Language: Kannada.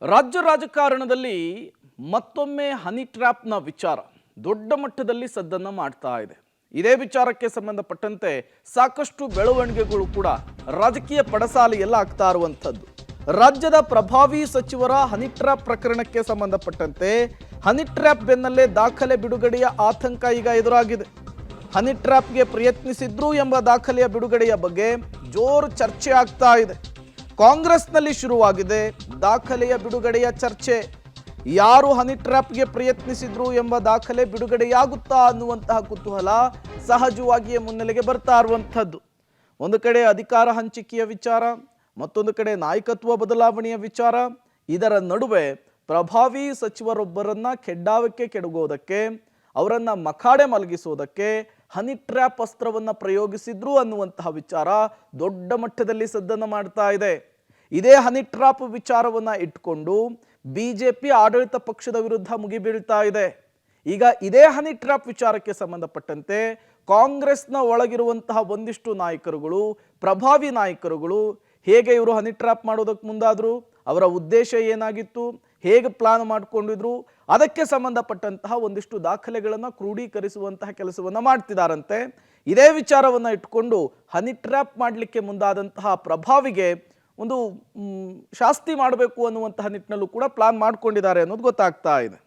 ರಾಜ್ಯ ರಾಜಕಾರಣದಲ್ಲಿ ಮತ್ತೊಮ್ಮೆ ಹನಿ ಟ್ರ್ಯಾಪ್ನ ವಿಚಾರ ದೊಡ್ಡ ಮಟ್ಟದಲ್ಲಿ ಸದ್ದನ್ನು ಮಾಡ್ತಾ ಇದೆ. ಇದೇ ವಿಚಾರಕ್ಕೆ ಸಂಬಂಧಪಟ್ಟಂತೆ ಸಾಕಷ್ಟು ಬೆಳವಣಿಗೆಗಳು ಕೂಡ ರಾಜಕೀಯ ಪಡಸಾಲೆಯಲ್ಲಿ ಆಗ್ತಾ ಇರುವಂಥದ್ದು. ರಾಜ್ಯದ ಪ್ರಭಾವಿ ಸಚಿವರ ಹನಿ ಟ್ರ್ಯಾಪ್ ಪ್ರಕರಣಕ್ಕೆ ಸಂಬಂಧಪಟ್ಟಂತೆ ಹನಿ ಟ್ರ್ಯಾಪ್ ಬೆನ್ನಲ್ಲೇ ದಾಖಲೆ ಬಿಡುಗಡೆಯ ಆತಂಕ ಈಗ ಎದುರಾಗಿದೆ. ಹನಿ ಟ್ರ್ಯಾಪ್ಗೆ ಪ್ರಯತ್ನಿಸಿದ್ರು ಎಂಬ ದಾಖಲೆಯ ಬಿಡುಗಡೆಯ ಬಗ್ಗೆ ಜೋರು ಚರ್ಚೆ ಆಗ್ತಾ ಇದೆ. ಕಾಂಗ್ರೆಸ್ನಲ್ಲಿ ಶುರುವಾಗಿದೆ ದಾಖಲೆಯ ಬಿಡುಗಡೆಯ ಚರ್ಚೆ. ಯಾರು ಹನಿ ಟ್ರ್ಯಾಪ್ಗೆ ಪ್ರಯತ್ನಿಸಿದ್ರು ಎಂಬ ದಾಖಲೆ ಬಿಡುಗಡೆಯಾಗುತ್ತಾ ಅನ್ನುವಂತಹ ಕುತೂಹಲ ಸಹಜವಾಗಿಯೇ ಮುನ್ನೆಲೆಗೆ ಬರ್ತಾ ಇರುವಂಥದ್ದು. ಒಂದು ಕಡೆ ಅಧಿಕಾರ ಹಂಚಿಕೆಯ ವಿಚಾರ, ಮತ್ತೊಂದು ಕಡೆ ನಾಯಕತ್ವ ಬದಲಾವಣೆಯ ವಿಚಾರ. ಇದರ ನಡುವೆ ಪ್ರಭಾವಿ ಸಚಿವರೊಬ್ಬರನ್ನ ಕೆಡ್ಡಾವಕ್ಕೆ ಕೆಡಗೋದಕ್ಕೆ, ಅವರನ್ನ ಮಖಾಡೆ ಮಲಗಿಸೋದಕ್ಕೆ ಹನಿ ಟ್ರ್ಯಾಪ್ ಅಸ್ತ್ರವನ್ನು ಪ್ರಯೋಗಿಸಿದ್ರು ಅನ್ನುವಂತಹ ವಿಚಾರ ದೊಡ್ಡ ಮಟ್ಟದಲ್ಲಿ ಸದ್ದನ್ನು ಮಾಡ್ತಾ ಇದೆ. ಇದೇ ಹನಿ ಟ್ರ್ಯಾಪ್ ವಿಚಾರವನ್ನ ಇಟ್ಕೊಂಡು ಬಿಜೆಪಿ ಆಡಳಿತ ಪಕ್ಷದ ವಿರುದ್ಧ ಮುಗಿಬೀಳ್ತಾ ಇದೆ. ಈಗ ಇದೇ ಹನಿ ಟ್ರ್ಯಾಪ್ ವಿಚಾರಕ್ಕೆ ಸಂಬಂಧಪಟ್ಟಂತೆ ಕಾಂಗ್ರೆಸ್ನ ಒಳಗಿರುವಂತಹ ಒಂದಿಷ್ಟು ನಾಯಕರುಗಳು, ಪ್ರಭಾವಿ ನಾಯಕರುಗಳು ಹೇಗೆ ಇವರು ಹನಿ ಟ್ರ್ಯಾಪ್ ಮಾಡೋದಕ್ಕೆ ಮುಂದಾದ್ರು, ಅವರ ಉದ್ದೇಶ ಏನಾಗಿತ್ತು, ಹೇಗೆ ಪ್ಲಾನ್ ಮಾಡಿಕೊಂಡಿದ್ರು, ಅದಕ್ಕೆ ಸಂಬಂಧಪಟ್ಟಂತಹ ಒಂದಿಷ್ಟು ದಾಖಲೆಗಳನ್ನು ಕ್ರೋಢೀಕರಿಸುವಂತಹ ಕೆಲಸವನ್ನು ಮಾಡ್ತಿದ್ದಾರಂತೆ. ಇದೇ ವಿಚಾರವನ್ನು ಇಟ್ಕೊಂಡು ಹನಿ ಟ್ರ್ಯಾಪ್ ಮಾಡಲಿಕ್ಕೆ ಮುಂದಾದಂತಹ ಪ್ರಭಾವಿಗೆ ಒಂದು ಶಾಸ್ತಿ ಮಾಡಬೇಕು ಅನ್ನುವಂತಹ ನಿಟ್ಟಿನಲ್ಲೂ ಕೂಡ ಪ್ಲಾನ್ ಮಾಡ್ಕೊಂಡಿದ್ದಾರೆ ಅನ್ನೋದು ಗೊತ್ತಾಗ್ತಾ ಇದೆ.